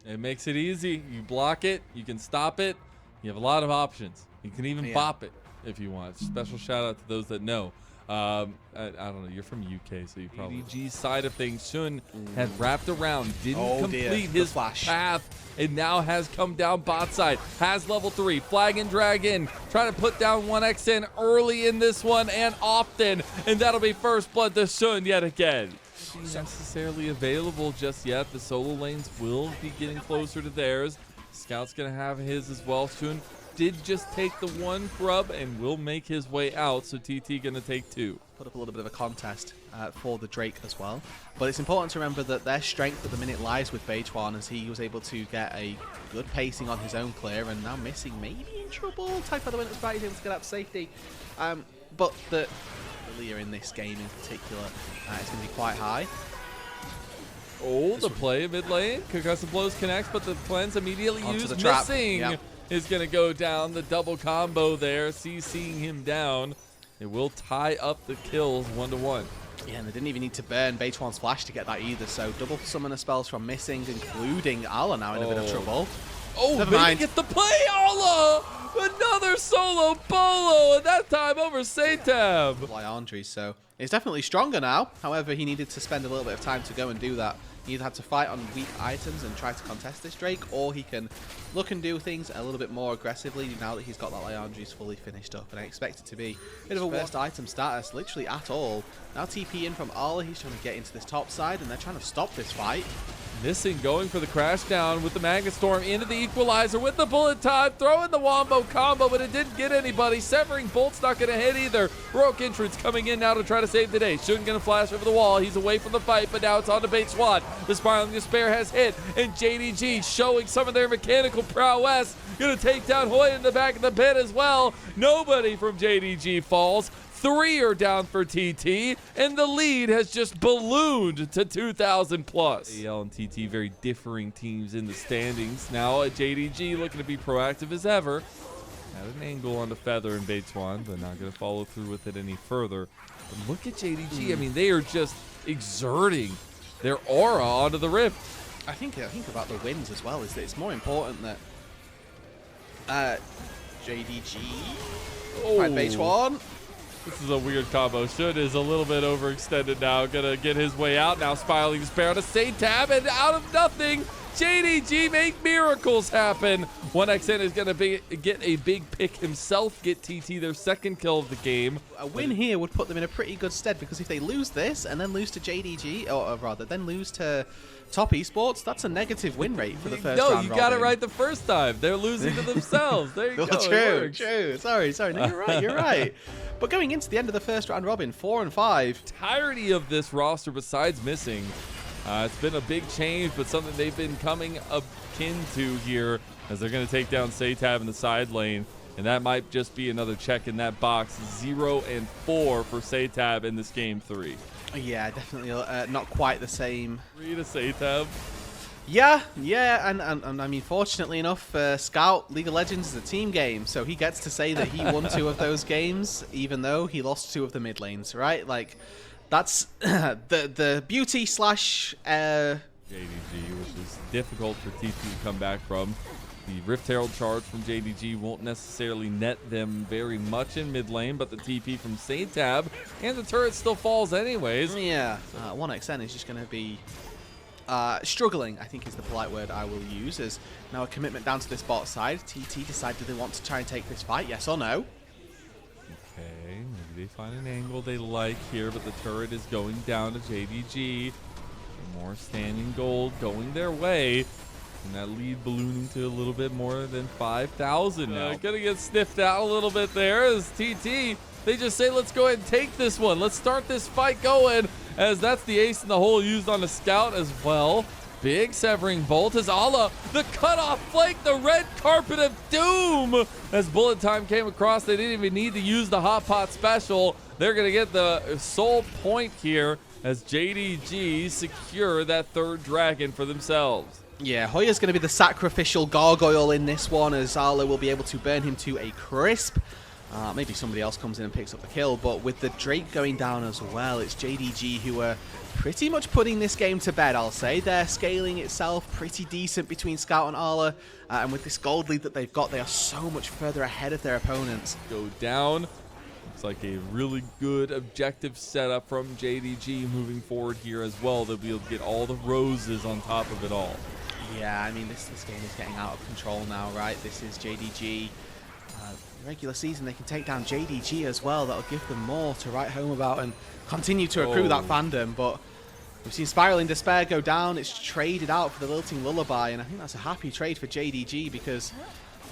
It makes it easy. You block it. You can stop it. You have a lot of options. You can even bop it if you want. Special shout out to those that know. I don't know. You're from UK, so you probably. JDG side of things. Shun had wrapped around, didn't complete his path, and now has come down bot side. Has level 3, flag and drag in, trying to put down 1xN early in this one and often, and that'll be first blood to Shun yet again. Not necessarily available just yet. The solo lanes will be getting closer to theirs. Scout's gonna have his as well. Shun did just take the one grub and will make his way out, so TT gonna take 2. Put up a little bit of a contest for the Drake as well. But it's important to remember that their strength at the minute lies with Bejuan, as he was able to get a good pacing on his own clear, and now missing, maybe in trouble. Type of the winner's right, he's able to get out to safety. But the leader in this game in particular is going to be quite high. Oh, the play mid lane. Concussive blows connects, but the plans immediately used. The trap. Missing is going to go down. The double combo there, CCing him down. It will tie up the kills 1-1. Yeah, and they didn't even need to burn Bejuan's flash to get that either, so double summoner spells from missing, including Ala now in a bit of trouble. Oh, never mind. Gets the play, Ala! Another solo bolo, and that time over Satab. Lyandry, so he's definitely stronger now. However, he needed to spend a little bit of time to go and do that. He either had to fight on weak items and try to contest this Drake, or he can look and do things a little bit more aggressively now that he's got that Lyandry's fully finished up. And I expect it to be a bit of a worst item status, literally at all. Now TP in from Ala, he's trying to get into this top side, and they're trying to stop this fight. Missing, going for the crash down with the Magnet Storm into the equalizer with the bullet time, throwing the wombo combo, but it didn't get anybody. Severing Bolt's not going to hit either. Rogue entrance coming in now to try to save the day. Shouldn't going to flash over the wall. He's away from the fight, but now it's on to Bejuan. The Spiraling Despair has hit, and JDG showing some of their mechanical prowess. Going to take down Hoya in the back of the pit as well. Nobody from JDG falls. 3 are down for TT, and the lead has just ballooned to 2,000 plus. AL and TT, very differing teams in the standings. Now at JDG looking to be proactive as ever. Had an angle on the Feather and Bejuan, but not going to follow through with it any further. But look at JDG. I mean, they are just exerting their aura onto the Rift. I think about the wins as well is that it's more important that JDG find Bejuan. This is a weird combo. Shun is a little bit overextended now. Gonna get his way out now. Spiraling Despair on a Satab, and out of nothing, JDG make miracles happen. 1xN is gonna get a big pick himself, get TT their second kill of the game. A win here would put them in a pretty good stead, because if they lose this and then lose to JDG, or rather then lose to Top Esports, that's a negative win rate for the first round. No, you got it right the first time. They're losing to themselves. There you go. True. Sorry. No, you're right. But going into the end of the first round robin, 4-5. Entirety of this roster, besides missing, it's been a big change, but something they've been coming akin to here, as they're going to take down Satab in the side lane. And that might just be another check in that box. 0-4 for Satab in this game 3. Yeah, definitely not quite the same. 3 to Satab. Yeah, and I mean, fortunately enough, Scout League of Legends is a team game, so he gets to say that he won 2 of those games, even though he lost 2 of the mid lanes, right? Like, that's the beauty slash JDG, which is difficult for TT to come back from. The Rift Herald charge from JDG won't necessarily net them very much in mid lane, but the TP from Satab and the turret still falls anyways. Yeah, 1xN is just going to be struggling, I think is the polite word I will use, as now a commitment down to this bot side. TT decide, do they want to try and take this fight, yes or no? Okay, maybe they find an angle they like here, but the turret is going down to JDG. More standing gold going their way. And that lead ballooning to a little bit more than 5,000 now. Gonna get sniffed out a little bit there as TT, they just say, let's go ahead and take this one. Let's start this fight going, as that's the ace in the hole used on the Scout as well. Big severing bolt as Ala, the cutoff flank, the red carpet of doom. As bullet time came across, they didn't even need to use the hot pot special. They're gonna get the sole point here as JDG secure that 3rd dragon for themselves. Yeah, Hoya's going to be the sacrificial gargoyle in this one, as Ala will be able to burn him to a crisp. Maybe somebody else comes in and picks up the kill, but with the Drake going down as well, it's JDG who are pretty much putting this game to bed, I'll say. They're scaling itself pretty decent between Scout and Arla, and with this gold lead that they've got, they are so much further ahead of their opponents. Go down. Looks like a really good objective setup from JDG moving forward here as well. They'll be able to get all the roses on top of it all. Yeah, I mean, this game is getting out of control now, right? This is JDG. Regular season, they can take down JDG as well. That'll give them more to write home about and continue to accrue that fandom. But we've seen Spiraling Despair go down. It's traded out for the Lilting Lullaby, and I think that's a happy trade for JDG because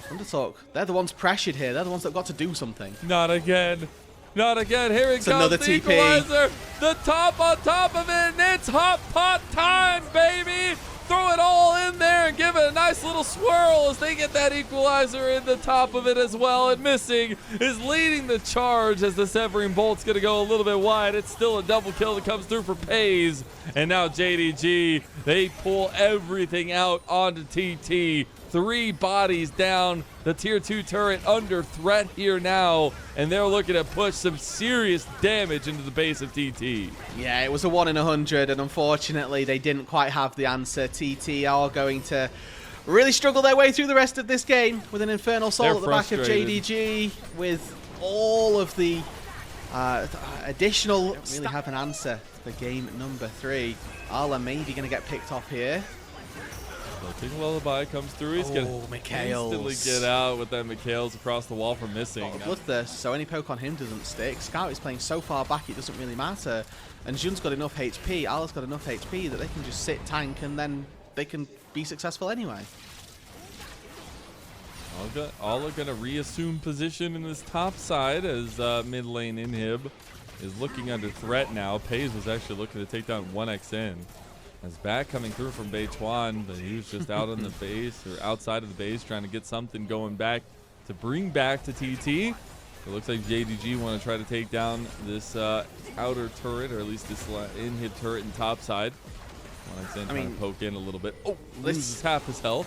ThunderTalk, they're the ones pressured here. They're the ones that got to do something. Not again. Not again. Here it comes. Another the TP. Equalizer. The top on top of it, and it's hot pot time, baby. Throw it all in there and give it a nice little swirl as they get that equalizer in the top of it as well. And Missing is leading the charge as the Severing Bolt's going to go a little bit wide. It's still a double kill that comes through for Pays. And now JDG, they pull everything out onto TT. 3 bodies down. The tier 2 turret under threat here now, and they're looking to push some serious damage into the base of TT. Yeah, it was a 1 in 100, and unfortunately they didn't quite have the answer. TT are going to really struggle their way through the rest of this game with an Infernal Soul at the back of JDG, with all of the additional... Don't really have an answer for game number 3. Arla maybe going to get picked off here. Lilting Lullaby comes through. He's going to instantly get out with that Mikhails across the wall for Missing. Bloodthirst, so any poke on him doesn't stick. Scout is playing so far back it doesn't really matter. And Jun's got enough HP, Ala's got enough HP that they can just sit tank and then they can be successful anyway. Ala going to reassume position in this top side as mid lane Inhib is looking under threat now. Pays was actually looking to take down 1xN. As back coming through from Beituan, but he was just out on the base or outside of the base trying to get something going back to bring back to TT. It looks like JDG want to try to take down this outer turret, or at least this Inhib turret in top side. Trying to poke in a little bit. Oh, loses half his health.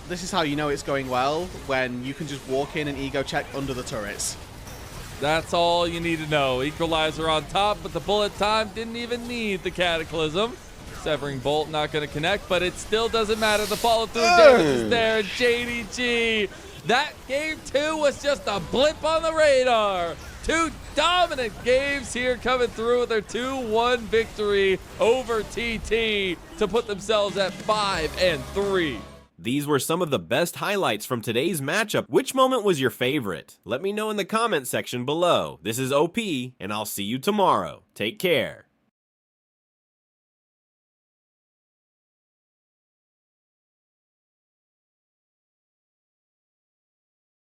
This is how you know it's going well, when you can just walk in and ego check under the turrets. That's all you need to know. Equalizer on top, but the bullet time didn't even need the Cataclysm. Severing Bolt not going to connect, but it still doesn't matter. The follow-through damage is there. JDG, that game 2 was just a blip on the radar. 2 dominant games here coming through with their 2-1 victory over TT to put themselves at 5-3. These were some of the best highlights from today's matchup. Which moment was your favorite? Let me know in the comment section below. This is OP, and I'll see you tomorrow. Take care.